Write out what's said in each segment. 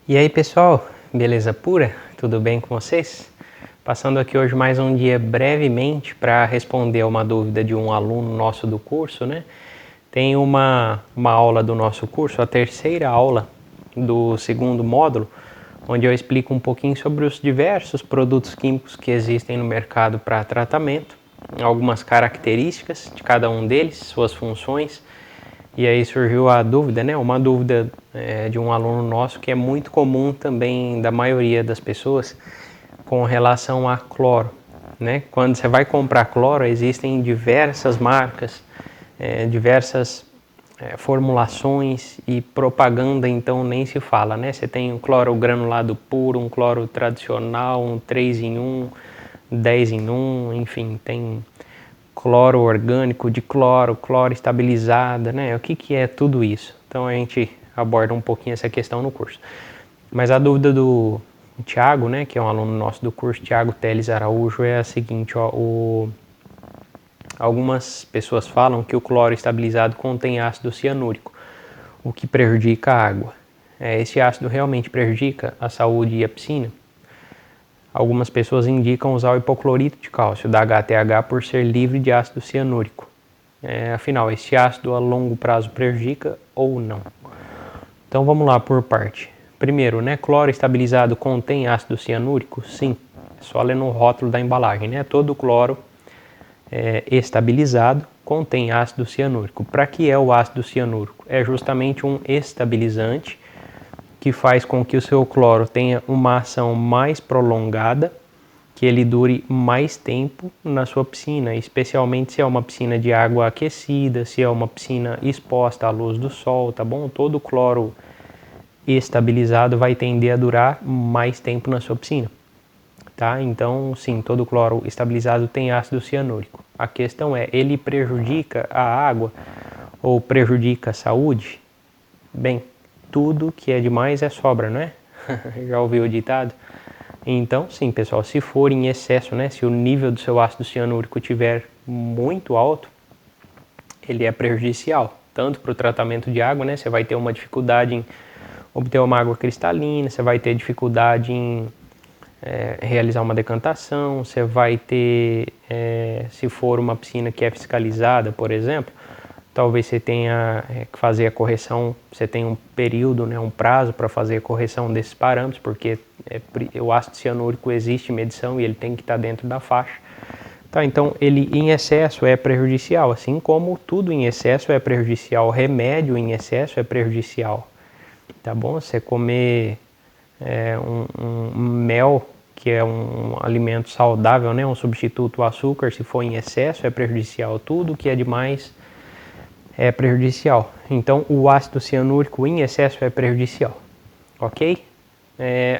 E aí pessoal, beleza pura? Tudo bem com vocês? Passando aqui hoje mais um dia brevemente para responder a uma dúvida de um aluno nosso do curso, né? Tem uma aula do nosso curso, a terceira aula do segundo módulo, onde eu explico um pouquinho sobre os diversos produtos químicos que existem no mercado para tratamento, algumas características de cada um deles, suas funções. E aí surgiu a dúvida, né? Uma dúvida de um aluno nosso que é muito comum também da maioria das pessoas com relação a cloro, né? Quando você vai comprar cloro, existem diversas marcas, diversas formulações e propaganda, então nem se fala, né? Você tem um cloro granulado puro, um cloro tradicional, um 3 em 1, 10 em 1, enfim, tem cloro orgânico, de cloro estabilizada, né? O que é tudo isso? Então a gente aborda um pouquinho essa questão no curso. Mas a dúvida do Thiago, né, que é um aluno nosso do curso, Thiago Teles Araújo, é a seguinte, ó, algumas pessoas falam que o cloro estabilizado contém ácido cianúrico, o que prejudica a água. Esse ácido realmente prejudica a saúde e a piscina? Algumas pessoas indicam usar o hipoclorito de cálcio da HTH por ser livre de ácido cianúrico. Afinal, esse ácido a longo prazo prejudica ou não? Então vamos lá por parte. Primeiro, né, cloro estabilizado contém ácido cianúrico? Sim, é só ler no rótulo da embalagem, né? Todo cloro estabilizado contém ácido cianúrico. Para que é o ácido cianúrico? É justamente um estabilizante que faz com que o seu cloro tenha uma ação mais prolongada, que ele dure mais tempo na sua piscina, especialmente se é uma piscina de água aquecida, se é uma piscina exposta à luz do sol, tá bom? Todo cloro estabilizado vai tender a durar mais tempo na sua piscina, tá? Então, sim, todo cloro estabilizado tem ácido cianúrico. A questão é, ele prejudica a água ou prejudica a saúde? Bem, tudo que é demais é sobra, não é? Já ouviu o ditado? Então, sim, pessoal, se for em excesso, né, se o nível do seu ácido cianúrico estiver muito alto, ele é prejudicial, tanto para o tratamento de água, né, você vai ter uma dificuldade em obter uma água cristalina, você vai ter dificuldade em realizar uma decantação, você vai ter, se for uma piscina que é fiscalizada, por exemplo, talvez você tenha que fazer a correção, você tem um período, né, um prazo para fazer a correção desses parâmetros, porque o ácido cianúrico existe medição e ele tem que estar dentro da faixa. Tá, então, ele em excesso é prejudicial, assim como tudo em excesso é prejudicial, remédio em excesso é prejudicial. Tá bom? Você comer um mel, que é um alimento saudável, né, um substituto ao açúcar, se for em excesso é prejudicial. Tudo que é demais é prejudicial. Então, o ácido cianúrico em excesso é prejudicial, ok?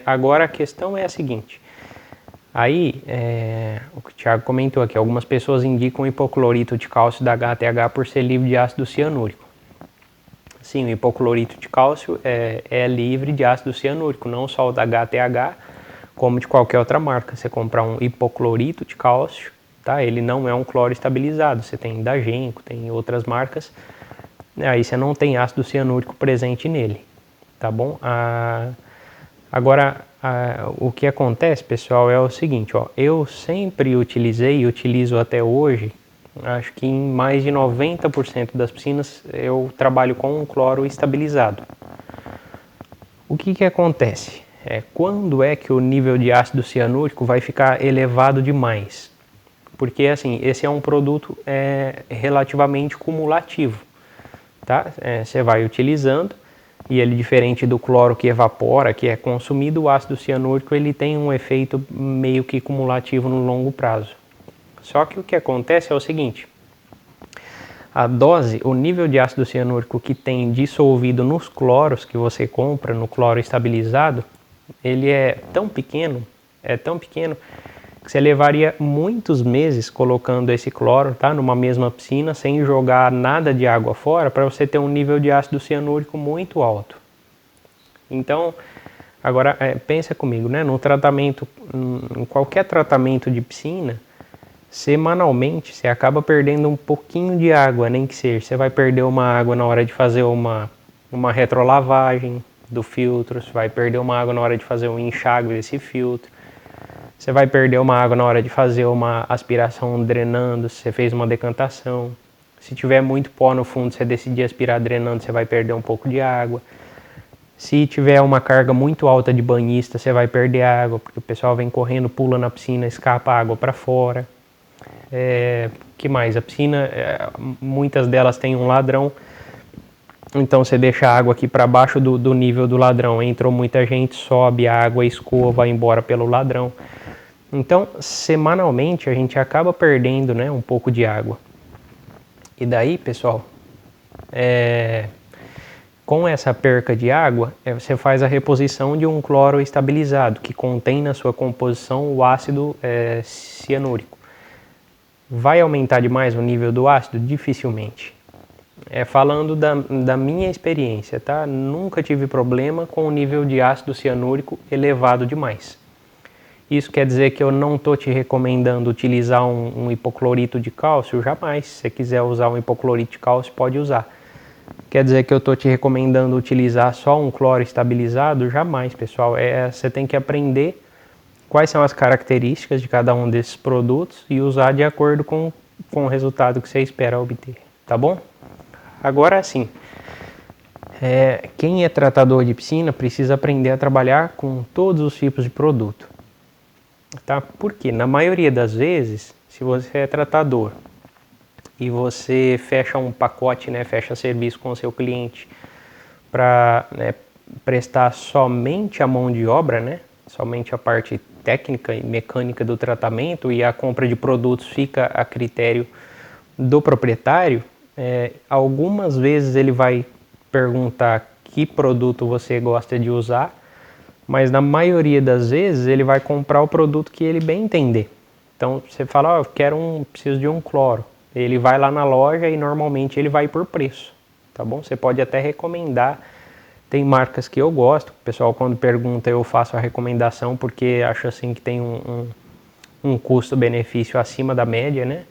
Agora a questão é a seguinte. Aí, o que o Thiago comentou aqui, algumas pessoas indicam o hipoclorito de cálcio da HTH por ser livre de ácido cianúrico. Sim, o hipoclorito de cálcio é livre de ácido cianúrico, não só o da HTH, como de qualquer outra marca. Você comprar um hipoclorito de cálcio, tá? Ele não é um cloro estabilizado. Você tem da Genco, tem outras marcas, aí você não tem ácido cianúrico presente nele, tá bom? Agora, o que acontece, pessoal, é o seguinte, ó, eu sempre utilizei e utilizo até hoje, acho que em mais de 90% das piscinas eu trabalho com um cloro estabilizado. O que acontece? Quando é que o nível de ácido cianúrico vai ficar elevado demais? Porque assim, esse é um produto relativamente cumulativo, tá? Você vai utilizando e ele, diferente do cloro que evapora, que é consumido, o ácido cianúrico ele tem um efeito meio que cumulativo no longo prazo. Só que o que acontece é o seguinte, a dose, o nível de ácido cianúrico que tem dissolvido nos cloros que você compra, no cloro estabilizado, ele é tão pequeno que você levaria muitos meses colocando esse cloro, tá, numa mesma piscina, sem jogar nada de água fora, para você ter um nível de ácido cianúrico muito alto. Então, agora pensa comigo, né, no tratamento, em qualquer tratamento de piscina, semanalmente você acaba perdendo um pouquinho de água, nem que seja. Você vai perder uma água na hora de fazer uma retrolavagem, do filtro, você vai perder uma água na hora de fazer um enxágue desse filtro, você vai perder uma água na hora de fazer uma aspiração drenando, se você fez uma decantação. Se tiver muito pó no fundo, você decidir aspirar drenando, você vai perder um pouco de água. Se tiver uma carga muito alta de banhista, você vai perder água, porque o pessoal vem correndo, pula na piscina, escapa a água para fora. Que mais? A piscina, muitas delas têm um ladrão, então você deixa a água aqui para baixo do nível do ladrão. Entrou muita gente, sobe a água, escoa, vai embora pelo ladrão. Então, semanalmente, a gente acaba perdendo, né, um pouco de água. E daí, pessoal, com essa perca de água, você faz a reposição de um cloro estabilizado, que contém na sua composição o ácido cianúrico. Vai aumentar demais o nível do ácido? Dificilmente. Falando da minha experiência, tá? Nunca tive problema com o nível de ácido cianúrico elevado demais. Isso quer dizer que eu não estou te recomendando utilizar um hipoclorito de cálcio? Jamais. Se você quiser usar um hipoclorito de cálcio, pode usar. Quer dizer que eu estou te recomendando utilizar só um cloro estabilizado? Jamais, pessoal. Você tem que aprender quais são as características de cada um desses produtos e usar de acordo com o resultado que você espera obter, tá bom? Agora sim, quem é tratador de piscina precisa aprender a trabalhar com todos os tipos de produto, tá? Porque na maioria das vezes, se você é tratador e você fecha um pacote, né, fecha serviço com o seu cliente para prestar somente a mão de obra, né, somente a parte técnica e mecânica do tratamento, e a compra de produtos fica a critério do proprietário, algumas vezes ele vai perguntar que produto você gosta de usar, mas na maioria das vezes ele vai comprar o produto que ele bem entender. Então você fala, preciso de um cloro. Ele vai lá na loja e normalmente ele vai por preço, tá bom? Você pode até recomendar. Tem marcas que eu gosto, o pessoal quando pergunta eu faço a recomendação porque acho assim que tem um custo-benefício acima da média, né?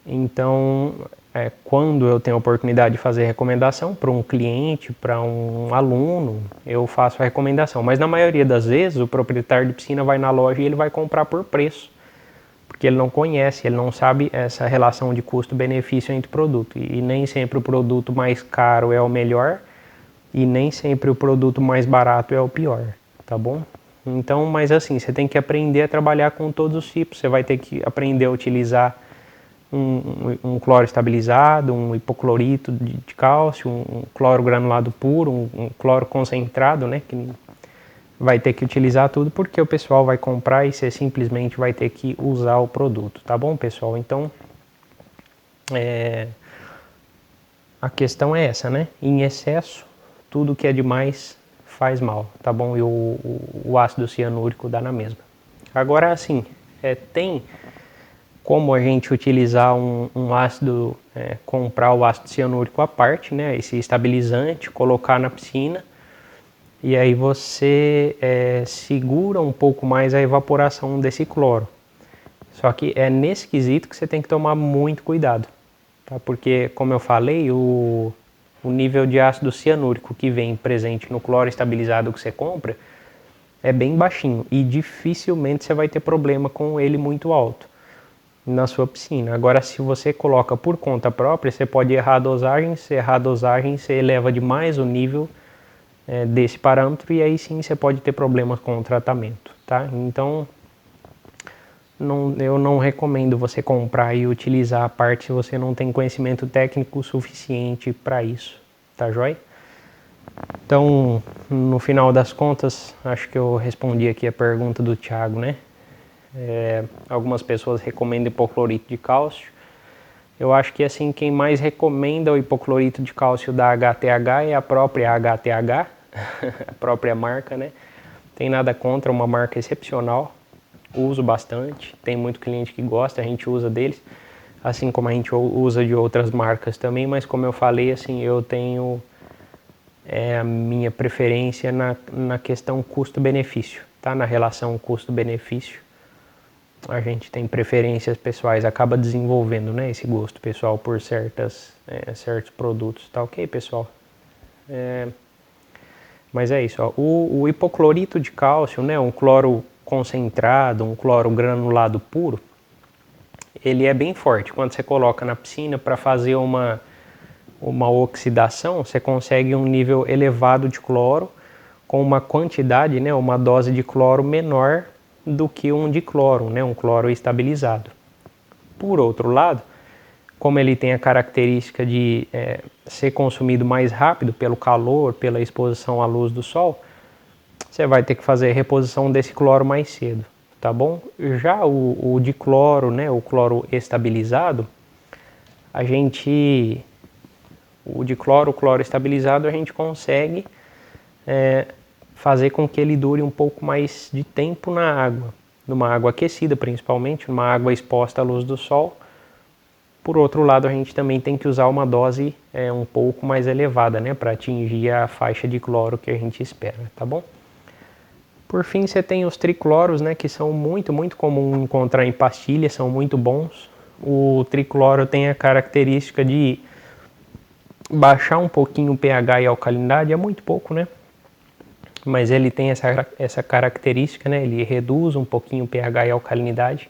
Então, quando eu tenho a oportunidade de fazer recomendação para um cliente, para um aluno, eu faço a recomendação. Mas na maioria das vezes o proprietário de piscina vai na loja e ele vai comprar por preço, porque ele não conhece, ele não sabe essa relação de custo-benefício entre o produto. E nem sempre o produto mais caro é o melhor, e nem sempre o produto mais barato é o pior, tá bom? Então, mas assim, você tem que aprender a trabalhar com todos os tipos. Você vai ter que aprender a utilizar um cloro estabilizado, um hipoclorito de cálcio, um cloro granulado puro, um cloro concentrado, né? Que vai ter que utilizar tudo porque o pessoal vai comprar e você simplesmente vai ter que usar o produto, tá bom, pessoal? Então, a questão é essa, né? Em excesso, tudo que é demais faz mal, tá bom? E o ácido cianúrico dá na mesma. Agora, assim, tem como a gente utilizar um ácido, comprar o ácido cianúrico à parte, né? Esse estabilizante, colocar na piscina, e aí você segura um pouco mais a evaporação desse cloro. Só que é nesse quesito que você tem que tomar muito cuidado, tá? Porque, como eu falei, o nível de ácido cianúrico que vem presente no cloro estabilizado que você compra é bem baixinho e dificilmente você vai ter problema com ele muito alto na sua piscina. Agora, se você coloca por conta própria, você pode errar a dosagem. Se errar a dosagem, você eleva demais o nível desse parâmetro e aí sim você pode ter problemas com o tratamento, tá? Então, eu não recomendo você comprar e utilizar a parte se você não tem conhecimento técnico suficiente para isso, tá joia? Então, no final das contas, acho que eu respondi aqui a pergunta do Thiago, né? Algumas pessoas recomendam hipoclorito de cálcio. Eu acho que assim, quem mais recomenda o hipoclorito de cálcio da HTH é a própria HTH, a própria marca, né? Tem nada contra, uma marca excepcional, uso bastante, tem muito cliente que gosta, a gente usa deles, assim como a gente usa de outras marcas também, mas como eu falei, assim, eu tenho a minha preferência na questão custo-benefício, tá? Na relação custo-benefício, a gente tem preferências pessoais, acaba desenvolvendo, né, esse gosto pessoal por certos produtos, tá ok, pessoal? Mas é isso, ó. O hipoclorito de cálcio, né, um cloro concentrado, um cloro granulado puro, ele é bem forte. Quando você coloca na piscina para fazer uma oxidação, você consegue um nível elevado de cloro com uma quantidade, né, uma dose de cloro menor do que um dicloro, né, um cloro estabilizado. Por outro lado, como ele tem a característica de ser consumido mais rápido pelo calor, pela exposição à luz do sol, você vai ter que fazer a reposição desse cloro mais cedo, tá bom? Já o dicloro, né, o cloro estabilizado, o cloro estabilizado, a gente consegue fazer com que ele dure um pouco mais de tempo na água, numa água aquecida principalmente, numa água exposta à luz do sol. Por outro lado, a gente também tem que usar uma dose um pouco mais elevada, né, para atingir a faixa de cloro que a gente espera, tá bom? Por fim, você tem os tricloros, né, que são muito comum encontrar em pastilhas, são muito bons. O tricloro tem a característica de baixar um pouquinho o pH e a alcalinidade, é muito pouco, né? Mas ele tem essa característica, né? Ele reduz um pouquinho o pH e a alcalinidade.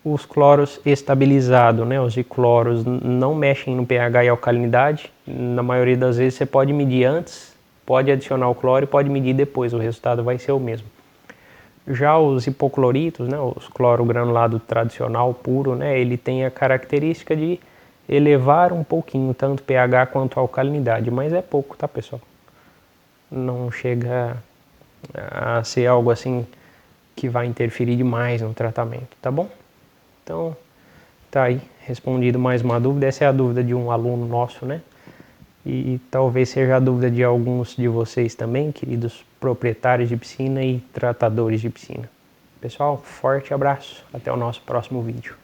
Os cloros estabilizados, né? Os dicloros não mexem no pH e alcalinidade. Na maioria das vezes você pode medir antes, pode adicionar o cloro e pode medir depois, o resultado vai ser o mesmo. Já os hipocloritos, né? Os cloro granulado tradicional puro, né? Ele tem a característica de elevar um pouquinho tanto pH quanto a alcalinidade, mas é pouco, tá, pessoal? Não chega a ser algo assim que vai interferir demais no tratamento, tá bom? Então, tá aí, respondido mais uma dúvida. Essa é a dúvida de um aluno nosso, né? E talvez seja a dúvida de alguns de vocês também, queridos proprietários de piscina e tratadores de piscina. Pessoal, forte abraço, até o nosso próximo vídeo.